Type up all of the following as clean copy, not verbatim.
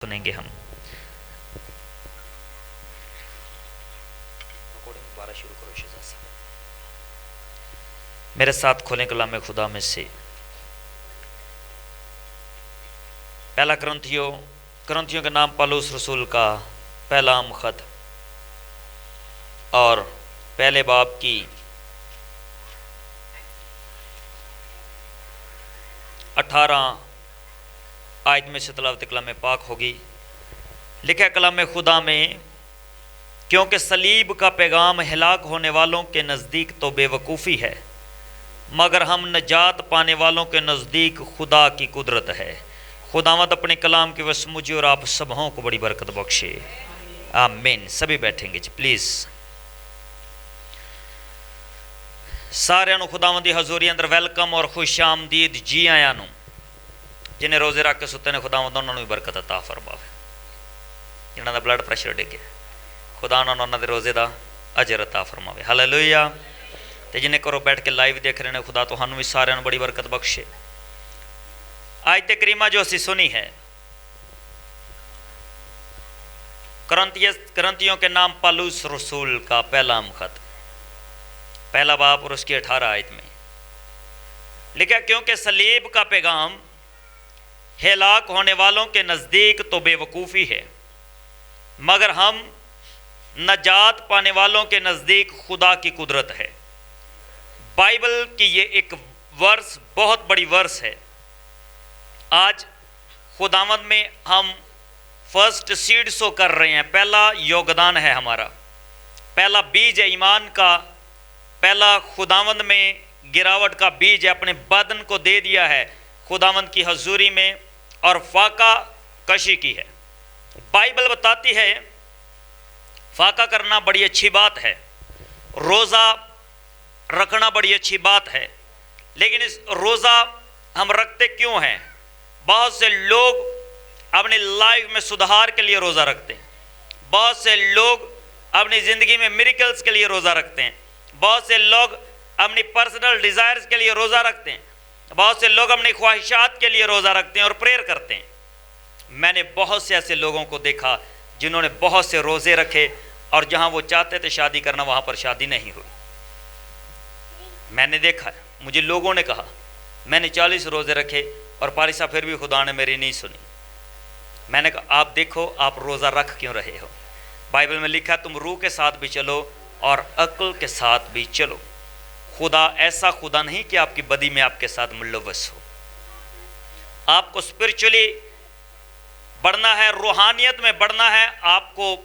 سنیں گے ہم شروع کرو شہزاد صاحب، میرے ساتھ کھولیں کلام خدا میں سے پہلا کرنتھیوں کے نام پالوس رسول کا پہلا خط اور پہلے باب کی 18 آیت میں سے تلاوت کلام پاک ہوگی۔ لکھا ہے کلام خدا میں، کیونکہ صلیب کا پیغام ہلاک ہونے والوں کے نزدیک تو بے وقوفی ہے، مگر ہم نجات پانے والوں کے نزدیک خدا کی قدرت ہے۔ خداوند اپنے کلام کی وسعت مجھے اور آپ سبوں کو بڑی برکت بخشے، آمین۔ سبھی بیٹھیں گے پلیز۔ سارے نو خداوند دی حضوری اندر ویلکم اور خوش آمدید جی آیا نو۔ جنہیں روزے رکھ کے ستے نے خداوند انہوں نے برکت عطا فرماوے، جنہاں دا بلڈ پریشر ڈگے خدا انہوں دے روزے دا اجر عطا فرماوے، ہاللویا۔ تے جنہیں کرو بیٹھ کے لائیو دیکھ رہے ہیں خدا تو ہنو بھی سارے بڑی برکت بخشے۔ آیت کریمہ جو اسی سنی ہے کرنتھیوں کے نام پالوس رسول کا پہلا خط پہلا باب اور اس کی 18 آیت میں لکھا، کیونکہ صلیب کا پیغام ہلاک ہونے والوں کے نزدیک تو بے وقوفی ہے، مگر ہم نجات پانے والوں کے نزدیک خدا کی قدرت ہے۔ بائبل کی یہ ایک ورس بہت بڑی ورس ہے۔ آج خداوند میں ہم فرسٹ سیڈ سو کر رہے ہیں، پہلا یوگدان ہے ہمارا، پہلا بیج ہے ایمان کا، پہلا خداوند میں گراوٹ کا بیج ہے، اپنے بدن کو دے دیا ہے خداوند کی حضوری میں اور فاقہ کشی کی ہے۔ بائبل بتاتی ہے فاقہ کرنا بڑی اچھی بات ہے، روزہ رکھنا بڑی اچھی بات ہے، لیکن اس روزہ ہم رکھتے کیوں ہیں؟ بہت سے لوگ اپنی لائف میں سدھار کے لیے روزہ رکھتے ہیں، بہت سے لوگ اپنی زندگی میں میریکلز کے لیے روزہ رکھتے ہیں، بہت سے لوگ اپنی پرسنل ڈیزائرز کے لیے روزہ رکھتے ہیں، بہت سے لوگ اپنی خواہشات کے لیے روزہ رکھتے ہیں اور پریئر کرتے ہیں۔ میں نے بہت سے ایسے لوگوں کو دیکھا جنہوں نے بہت سے روزے رکھے اور جہاں وہ چاہتے تھے شادی کرنا وہاں پر شادی نہیں ہوئی۔ میں نے دیکھا، مجھے لوگوں نے کہا میں نے 40 روزے رکھے اور پاری صاحب پھر بھی خدا نے میری نہیں سنی۔ میں نے کہا آپ دیکھو آپ روزہ رکھ کیوں رہے ہو؟ بائبل میں لکھا تم روح کے ساتھ بھی چلو اور عقل کے ساتھ بھی چلو۔ خدا ایسا خدا نہیں کہ آپ کی بدی میں آپ کے ساتھ ملوث ہو۔ آپ کو اسپرچولی بڑھنا ہے، روحانیت میں بڑھنا ہے، آپ کو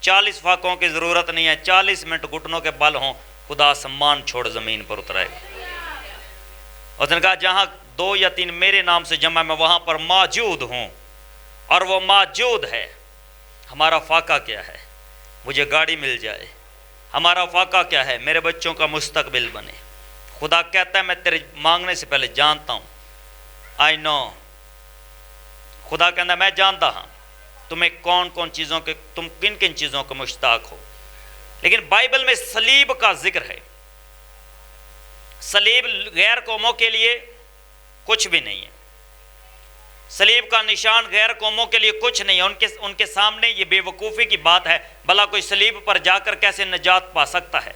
40 فاقوں کی ضرورت نہیں ہے، 40 منٹ گھٹنوں کے بل ہوں، خدا سمان چھوڑ زمین پر اترائے گا۔ اس نے کہا جہاں 2 یا 3 میرے نام سے جمع میں وہاں پر موجود ہوں، اور وہ موجود ہے۔ ہمارا فاقہ کیا ہے؟ مجھے گاڑی مل جائے۔ ہمارا فاقہ کیا ہے؟ میرے بچوں کا مستقبل بنے۔ خدا کہتا ہے میں تیرے مانگنے سے پہلے جانتا ہوں، آئی نو۔ خدا کہتا ہے میں جانتا ہوں تمہیں کون چیزوں کے، تم کن کن چیزوں کو مشتاق ہو۔ لیکن بائبل میں صلیب کا ذکر ہے۔ صلیب غیر قوموں کے لیے کچھ بھی نہیں ہے، صلیب کا نشان غیر قوموں کے لیے کچھ نہیں ہے، ان کے سامنے یہ بے وقوفی کی بات ہے۔ بھلا کوئی صلیب پر جا کر کیسے نجات پا سکتا ہے؟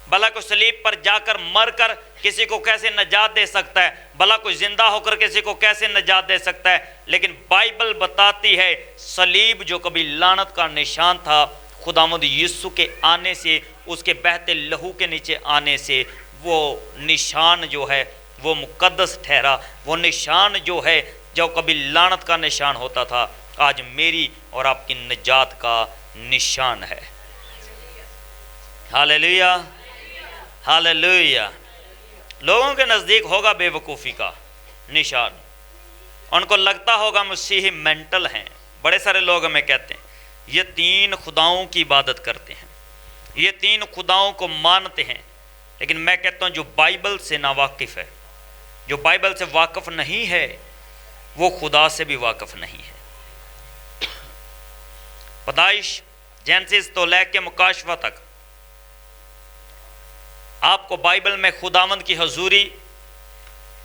بھلا کوئی صلیب پر جا کر مر کر کسی کو کیسے نجات دے سکتا ہے؟ بھلا کوئی زندہ ہو کر کسی کو کیسے نجات دے سکتا ہے؟ لیکن بائبل بتاتی ہے صلیب جو کبھی لعنت کا نشان تھا، خداوند یسوع کے آنے سے، اس کے بہتے لہو کے نیچے آنے سے وہ نشان جو ہے وہ مقدس ٹھہرا۔ وہ نشان جو ہے جو کبھی لعنت کا نشان ہوتا تھا، آج میری اور آپ کی نجات کا نشان ہے۔ ہاللیلویا، ہاللیلویا۔ لوگوں کے نزدیک ہوگا بے وقوفی کا نشان، ان کو لگتا ہوگا مسیحی مینٹل ہیں۔ بڑے سارے لوگ ہمیں کہتے ہیں یہ 3 خداؤں کی عبادت کرتے ہیں، یہ 3 خداؤں کو مانتے ہیں، لیکن میں کہتا ہوں جو بائبل سے ناواقف ہے، جو بائبل سے واقف نہیں ہے، وہ خدا سے بھی واقف نہیں ہے۔ پیدائش جینسس تو لے کے مکاشفہ تک آپ کو بائبل میں خداوند کی حضوری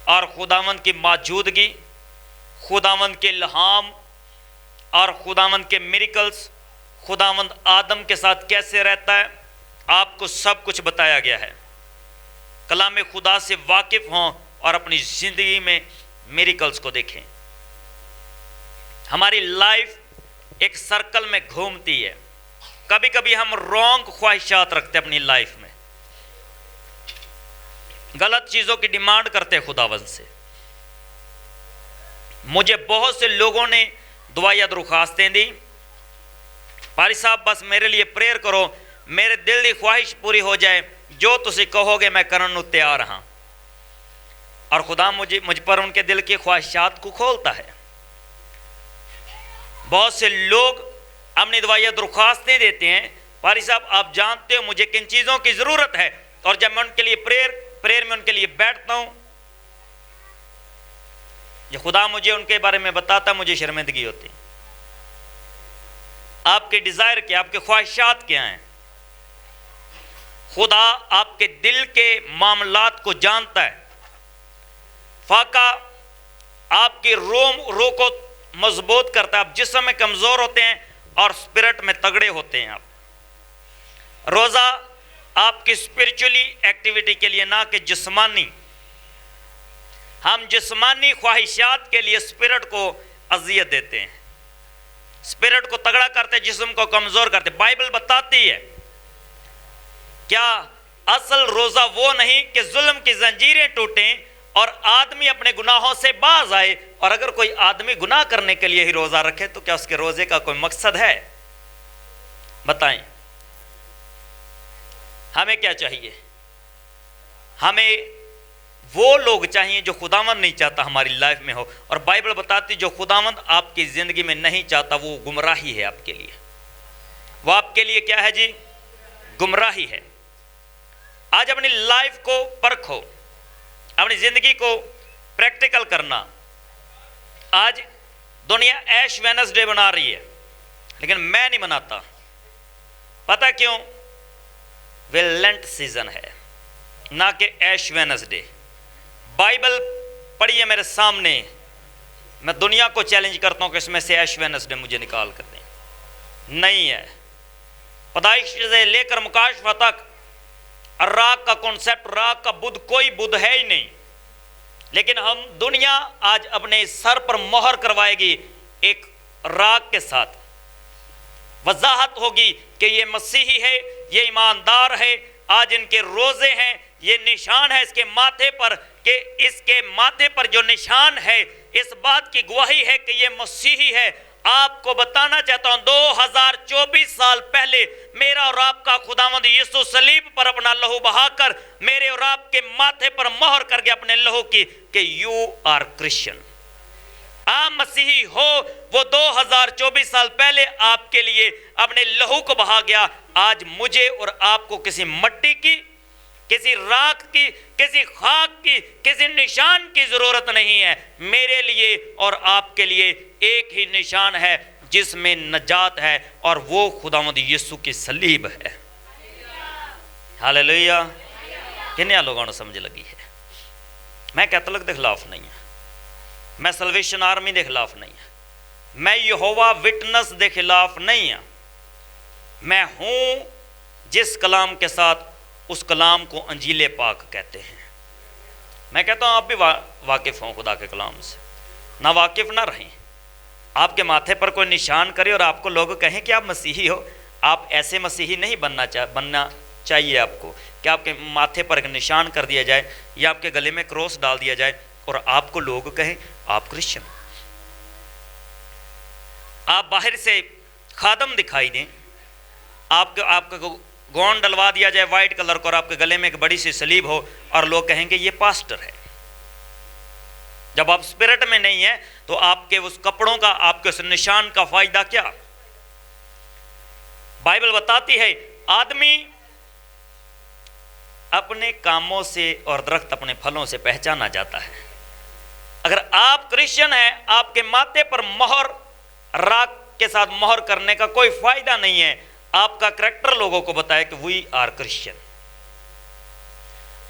اور خداوند کی موجودگی، خداوند کے الہام اور خداوند کے میریکلز، خداوند آدم کے ساتھ کیسے رہتا ہے، آپ کو سب کچھ بتایا گیا ہے۔ کلام خدا سے واقف ہوں اور اپنی زندگی میں میریکلز کو دیکھیں۔ ہماری لائف ایک سرکل میں گھومتی ہے، کبھی کبھی ہم رونگ خواہشات رکھتے اپنی لائف میں، غلط چیزوں کی ڈیمانڈ کرتے خداوند سے۔ مجھے بہت سے لوگوں نے دعائیں درخواستیں دی، پاری صاحب بس میرے لیے پریئر کرو، میرے دل کی خواہش پوری ہو جائے، جو تسی کہو گے میں کرن نو تیار ہاں۔ اور خدا مجھ پر ان کے دل کی خواہشات کو کھولتا ہے۔ بہت سے لوگ اپنی دعائیں درخواستیں دیتے ہیں، پاری صاحب آپ جانتے ہو مجھے کن چیزوں کی ضرورت ہے، اور جب میں ان کے لیے پریئر میں ان کے لیے بیٹھتا ہوں، یہ خدا مجھے ان کے بارے میں بتاتا، مجھے شرمندگی ہوتی۔ آپ کے ڈیزائر کیا، آپ کے خواہشات کیا ہیں؟ خدا آپ کے دل کے معاملات کو جانتا ہے۔ فاقہ آپ کی روح کو مضبوط کرتا ہے، آپ جسم میں کمزور ہوتے ہیں اور اسپرٹ میں تگڑے ہوتے ہیں۔ آپ روزہ آپ کی اسپرچولی ایکٹیویٹی کے لیے، نہ کہ جسمانی۔ ہم جسمانی خواہشات کے لیے اسپرٹ کو اذیت دیتے ہیں، اسپرٹ کو تگڑا کرتے، جسم کو کمزور کرتے۔ بائبل بتاتی ہے کیا اصل روزہ وہ نہیں کہ ظلم کی زنجیریں ٹوٹیں اور آدمی اپنے گناہوں سے باز آئے؟ اور اگر کوئی آدمی گناہ کرنے کے لیے ہی روزہ رکھے تو کیا اس کے روزے کا کوئی مقصد ہے؟ بتائیں ہمیں کیا چاہیے؟ ہمیں وہ لوگ چاہیے جو خداوند نہیں چاہتا ہماری لائف میں ہو، اور بائبل بتاتی جو خداوند آپ کی زندگی میں نہیں چاہتا وہ گمراہی ہے آپ کے لیے۔ وہ آپ کے لیے کیا ہے جی؟ گمراہی ہے۔ آج اپنی لائف کو پرکھو، اپنی زندگی کو پریکٹیکل کرنا۔ آج دنیا ایش وینسڈے بنا رہی ہے، لیکن میں نہیں مناتا۔ پتہ کیوں؟ وہ لینٹ سیزن ہے، نہ کہ ایش وینسڈے۔ بائبل پڑھیے میرے سامنے، میں دنیا کو چیلنج کرتا ہوں کہ اس میں سے ایش وینسڈے مجھے نکال کر دیں۔ نہیں ہے۔ پیدائش سے لے کر مکاشفہ تک راگ کا کنسیپٹ، راگ کا بدھ، کوئی بدھ ہے ہی نہیں۔ لیکن ہم دنیا آج اپنے سر پر مہر کروائے گی ایک راگ کے ساتھ، وضاحت ہوگی کہ یہ مسیحی ہے، یہ ایماندار ہے۔ آج ان کے روزے ہیں، یہ نشان ہے اس کے ماتھے پر، کہ اس کے ماتھے پر جو نشان ہے اس بات کی گواہی ہے کہ یہ مسیحی ہے۔ آپ کو بتانا چاہتا ہوں 2024 سال پہلے میرا اور آپ کا خداوند یسوع صلیب پر اپنا لہو بہا کر میرے اور آپ کے ماتھے پر مہر کر گیا اپنے لہو کی کہ یو آر کرسچن۔ آپ مسیحی ہو، وہ 2024 سال پہلے آپ کے لیے اپنے لہو کو بہا گیا۔ آج مجھے اور آپ کو کسی مٹی کی، کسی راکھ کی، کسی خاک کی، کسی نشان کی ضرورت نہیں ہے۔ میرے لیے اور آپ کے لیے ایک ہی نشان ہے جس میں نجات ہے، اور وہ خداوند یسوع کی صلیب ہے۔ ہاللیلویہ۔ کنیا لوگوں نے سمجھ لگی ہے؟ میں کیتھولک کے خلاف نہیں ہوں، میں سلویشن آرمی کے خلاف نہیں ہوں، میں یہوہ وٹنس کے خلاف نہیں ہوں۔ میں ہوں جس کلام کے ساتھ اس کلام کو انجیل پاک کہتے ہیں۔ میں کہتا ہوں آپ بھی واقف ہوں خدا کے کلام سے، نہ واقف نہ رہیں۔ آپ کے ماتھے پر کوئی نشان کرے اور آپ کو لوگ کہیں کہ آپ مسیحی ہو، آپ ایسے مسیحی نہیں بننا چاہیے آپ کو کہ آپ کے ماتھے پر ایک نشان کر دیا جائے یا آپ کے گلے میں کروس ڈال دیا جائے اور آپ کو لوگ کہیں آپ کرسچن۔ آپ باہر سے خادم دکھائی دیں، آپ کو گون ڈلوا دیا جائے وائٹ کلر کو اور آپ کے گلے میں ایک بڑی سی صلیب ہو اور لوگ کہیں گے یہ پاسٹر ہے۔ جب آپ اسپرٹ میں نہیں ہیں تو آپ کے اس کپڑوں کا، آپ کے اس نشان کا فائدہ کیا؟ بائبل بتاتی ہے آدمی اپنے کاموں سے اور درخت اپنے پھلوں سے پہچانا جاتا ہے۔ اگر آپ کرسچن ہیں، آپ کے ماتھے پر مہر، راک کے ساتھ مہر کرنے کا کوئی فائدہ نہیں ہے۔ آپ کا کریکٹر لوگوں کو بتائے کہ وی آر کرسچن،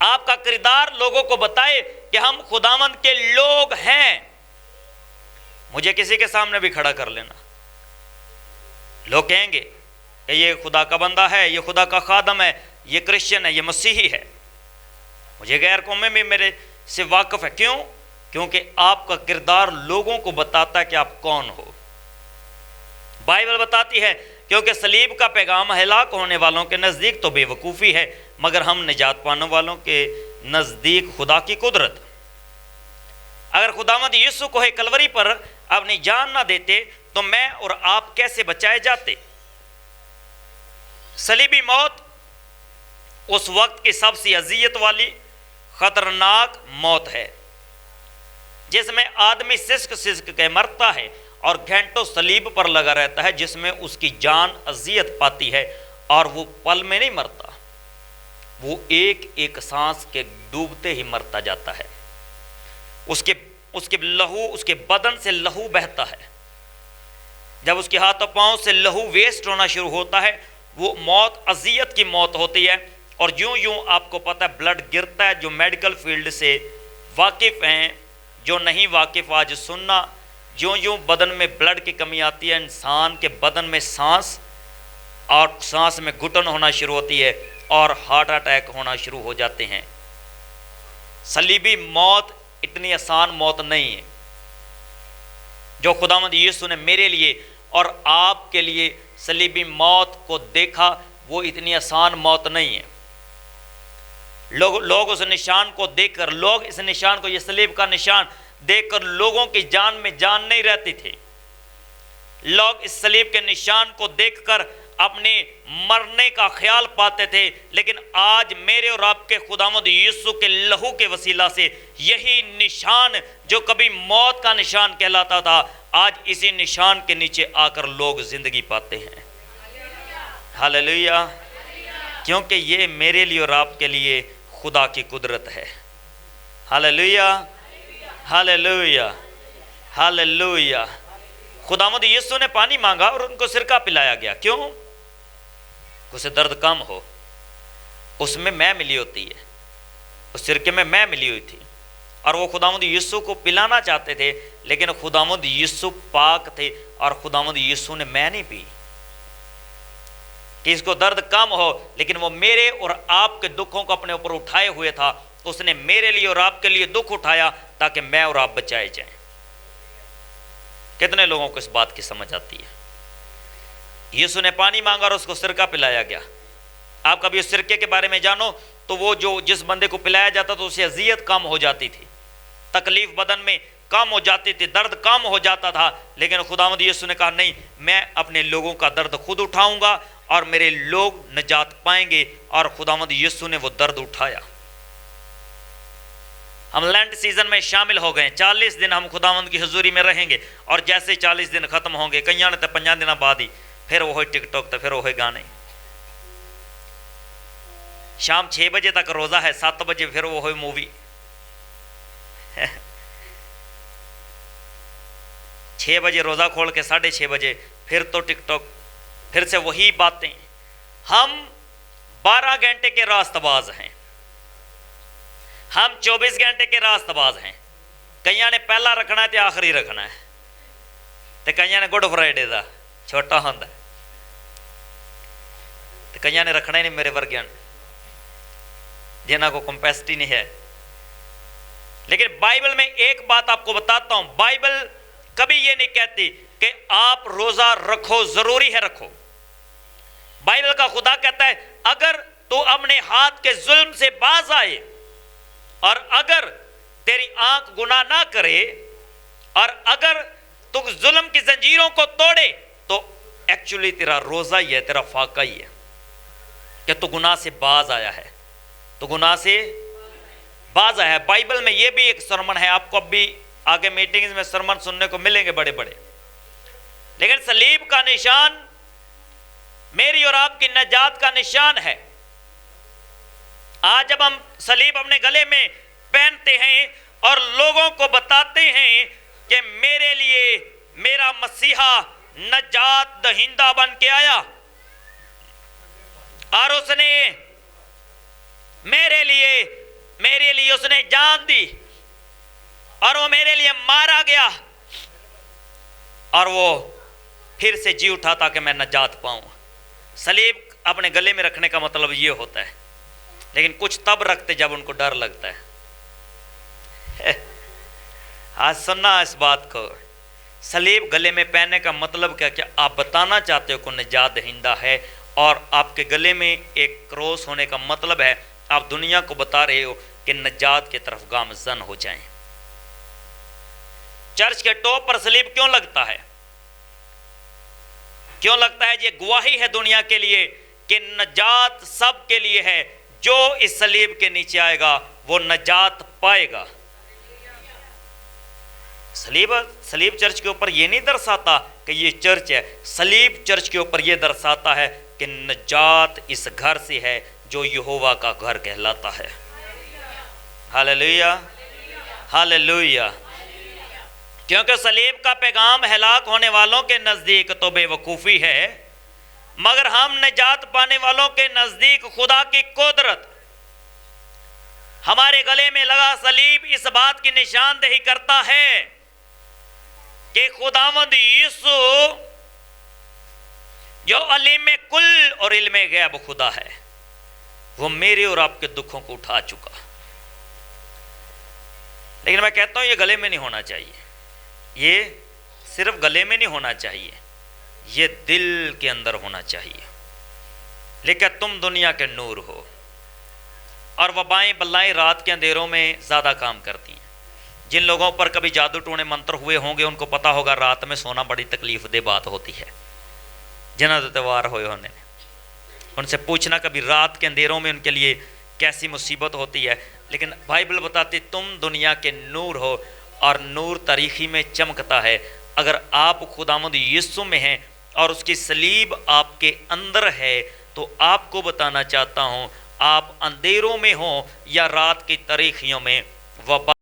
آپ کا کردار لوگوں کو بتائے کہ ہم خداوند کے لوگ ہیں۔ مجھے کسی کے سامنے بھی کھڑا کر لینا، لوگ کہیں گے کہ یہ خدا کا بندہ ہے، یہ خدا کا خادم ہے، یہ کرسچن ہے، یہ مسیحی ہے۔ مجھے غیر قومیں بھی میرے سے واقف ہے۔ کیوں؟ کیونکہ آپ کا کردار لوگوں کو بتاتا ہے کہ آپ کون ہو۔ بائبل بتاتی ہے کیونکہ صلیب کا پیغام ہلاک ہونے والوں کے نزدیک تو بے وقوفی ہے، مگر ہم نجات پانے والوں کے نزدیک خدا کی قدرت۔ اگر خداوند یسوع کو کلوری پر اپنی جان نہ دیتے تو میں اور آپ کیسے بچائے جاتے؟ صلیبی موت اس وقت کی سب سے اذیت والی خطرناک موت ہے، جس میں آدمی سسک سسک کے مرتا ہے اور گھنٹوں صلیب پر لگا رہتا ہے، جس میں اس کی جان اذیت پاتی ہے اور وہ پل میں نہیں مرتا، وہ ایک ایک سانس کے ڈوبتے ہی مرتا جاتا ہے۔ اس کے لہو، اس کے بدن سے لہو بہتا ہے۔ جب اس کے ہاتھوں پاؤں سے لہو ویسٹ ہونا شروع ہوتا ہے، وہ موت اذیت کی موت ہوتی ہے۔ اور یوں یوں آپ کو پتہ ہے بلڈ گرتا ہے۔ جو میڈیکل فیلڈ سے واقف ہیں، جو نہیں واقف آج سننا، یوں بدن میں بلڈ کی کمی آتی ہے، انسان کے بدن میں سانس اور سانس میں گھٹن ہونا شروع ہوتی ہے اور ہارٹ اٹیک ہونا شروع ہو جاتے ہیں۔ صلیبی موت اتنی آسان موت نہیں ہے۔ جو خداوند یسوع نے میرے لیے اور آپ کے لیے صلیبی موت کو دیکھا، وہ اتنی آسان موت نہیں ہے۔ لوگ اس نشان کو دیکھ کر، لوگ اس نشان کو، یہ صلیب کا نشان دیکھ کر لوگوں کی جان میں جان نہیں رہتی تھی۔ لوگ اس صلیب کے نشان کو دیکھ کر اپنے مرنے کا خیال پاتے تھے، لیکن آج میرے اور آپ کے خداوند یسوع کے لہو کے وسیلہ سے یہی نشان جو کبھی موت کا نشان کہلاتا تھا، آج اسی نشان کے نیچے آ کر لوگ زندگی پاتے ہیں۔ ہاللیلویہ! کیونکہ یہ میرے لیے اور آپ کے لیے خدا کی قدرت ہے۔ ہاللیلویہ! ہاللیلویہ! ہاللیلویہ! خداوند یسوع نے پانی مانگا اور ان کو سرکہ پلایا گیا۔ کیوں؟ اسے درد کم ہو۔ اس میں میں ملی ہوتی ہے، اس سرکے میں میں ملی ہوئی تھی، اور وہ خداوند یسوع کو پلانا چاہتے تھے، لیکن خداوند یسوع پاک تھے اور خداوند یسوع نے میں نہیں پی کہ اس کو درد کم ہو، لیکن وہ میرے اور آپ کے دکھوں کو اپنے اوپر اٹھائے ہوئے تھا۔ اس نے میرے لیے اور آپ کے لیے دکھ اٹھایا تاکہ میں اور آپ بچائے جائیں۔ کتنے لوگوں کو اس بات کی سمجھ آتی ہے؟ یسوع نے پانی مانگا اور اس کو سرکہ پلایا گیا۔ آپ کبھی اس سرکے کے بارے میں جانو تو وہ جو جس بندے کو پلایا جاتا تو اسے اذیت کم ہو جاتی تھی، تکلیف بدن میں کم ہو جاتی تھی، درد کم ہو جاتا تھا، لیکن خداوند یسوع نے کہا نہیں، میں اپنے لوگوں کا درد خود اٹھاؤں گا اور میرے لوگ نجات پائیں گے، اور خداوند یسوع نے وہ درد اٹھایا۔ ہم لینٹ سیزن میں شامل ہو گئے، 40 دن ہم خداوند کی حضوری میں رہیں گے، اور جیسے 40 دن ختم ہوں گے، کئیاں نے تو 5 دن بعد ہی پھر وہی ٹک ٹاک، تو پھر وہی گانے۔ شام 6 بجے تک روزہ ہے، 7 بجے پھر وہی مووی۔ 6 بجے روزہ کھول کے 6:30 بجے پھر تو ٹک ٹاک، پھر سے وہی باتیں۔ ہم 12 گھنٹے کے راست باز ہیں، ہم 24 گھنٹے کے راست باز ہیں۔ کئیاں نے پہلا رکھنا ہے تو آخری رکھنا ہے، تو کئیاں نے گڈ فرائیڈے دا چھوٹا ہوندا ہے، تو کئیاں نے رکھنا ہی نہیں، میرے ورگیاں جنہاں کو کمپیسٹی نہیں ہے۔ لیکن بائبل میں ایک بات آپ کو بتاتا ہوں، بائبل کبھی یہ نہیں کہتی کہ آپ روزہ رکھو، ضروری ہے رکھو۔ بائبل کا خدا کہتا ہے اگر تو اپنے ہاتھ کے ظلم سے باز آئے، اور اگر تیری آنکھ گناہ نہ کرے، اور اگر تو ظلم کی زنجیروں کو توڑے، تو ایکچولی تیرا روزہ ہی ہے، تیرا فاقہ ہی ہے کہ تو گناہ سے باز آیا ہے، تو گناہ سے باز آیا ہے۔ بائبل میں یہ بھی ایک سرمن ہے، آپ کو اب بھی آگے میٹنگز میں سرمن سننے کو ملیں گے بڑے بڑے، لیکن صلیب کا نشان میری اور آپ کی نجات کا نشان ہے۔ آج جب ہم صلیب اپنے گلے میں پہنتے ہیں اور لوگوں کو بتاتے ہیں کہ میرے لیے میرا مسیحا نجات دہندہ بن کے آیا، اور اس نے میرے لیے اس نے جان دی، اور وہ میرے لیے مارا گیا، اور وہ پھر سے جی اٹھا تاکہ میں نجات پاؤں۔ صلیب اپنے گلے میں رکھنے کا مطلب یہ ہوتا ہے، لیکن کچھ تب رکھتے جب ان کو ڈر لگتا ہے۔ آج سننا اس بات کو، صلیب گلے میں پہننے کا مطلب کیا؟ کہ آپ بتانا چاہتے ہو کہ نجات دہندہ ہے، اور آپ کے گلے میں ایک کروس ہونے کا مطلب ہے آپ دنیا کو بتا رہے ہو کہ نجات کی طرف گامزن ہو جائیں۔ چرچ کے ٹاپ پر صلیب کیوں لگتا ہے؟ کیوں لگتا ہے؟ یہ گواہی ہے دنیا کے لیے کہ نجات سب کے لیے ہے، جو اس صلیب کے نیچے آئے گا وہ نجات پائے گا۔ صلیب چرچ کے اوپر یہ نہیں درساتا کہ یہ چرچ ہے، صلیب چرچ کے اوپر یہ درساتا ہے کہ نجات اس گھر سے ہے جو یہوہ کا گھر کہلاتا ہے۔ ہاللیلویہ، ہاللیلویہ۔ کیونکہ صلیب کا پیغام ہلاک ہونے والوں کے نزدیک تو بے وقوفی ہے، مگر ہم نجات پانے والوں کے نزدیک خدا کی قدرت۔ ہمارے گلے میں لگا صلیب اس بات کی نشاندہی کرتا ہے کہ خداوند یسوع جو علیم کل اور علم غیب خدا ہے، وہ میرے اور آپ کے دکھوں کو اٹھا چکا۔ لیکن میں کہتا ہوں یہ گلے میں نہیں ہونا چاہیے، یہ صرف گلے میں نہیں ہونا چاہیے، یہ دل کے اندر ہونا چاہیے۔ لیکن تم دنیا کے نور ہو، اور وبائیں بلائیں رات کے اندھیروں میں زیادہ کام کرتی ہیں۔ جن لوگوں پر کبھی جادو ٹونے منتر ہوئے ہوں گے ان کو پتا ہوگا رات میں سونا بڑی تکلیف دہ بات ہوتی ہے۔ جنہاں تیوار ہوئے ہونے ان سے پوچھنا کبھی رات کے اندھیروں میں ان کے لیے کیسی مصیبت ہوتی ہے۔ لیکن بائبل بتاتی تم دنیا کے نور ہو، اور نور تاریخی میں چمکتا ہے۔ اگر آپ خداوند یسوع میں ہیں اور اس کی صلیب آپ کے اندر ہے تو آپ کو بتانا چاہتا ہوں، آپ اندھیروں میں ہوں یا رات کی تاریخیوں میں، وبا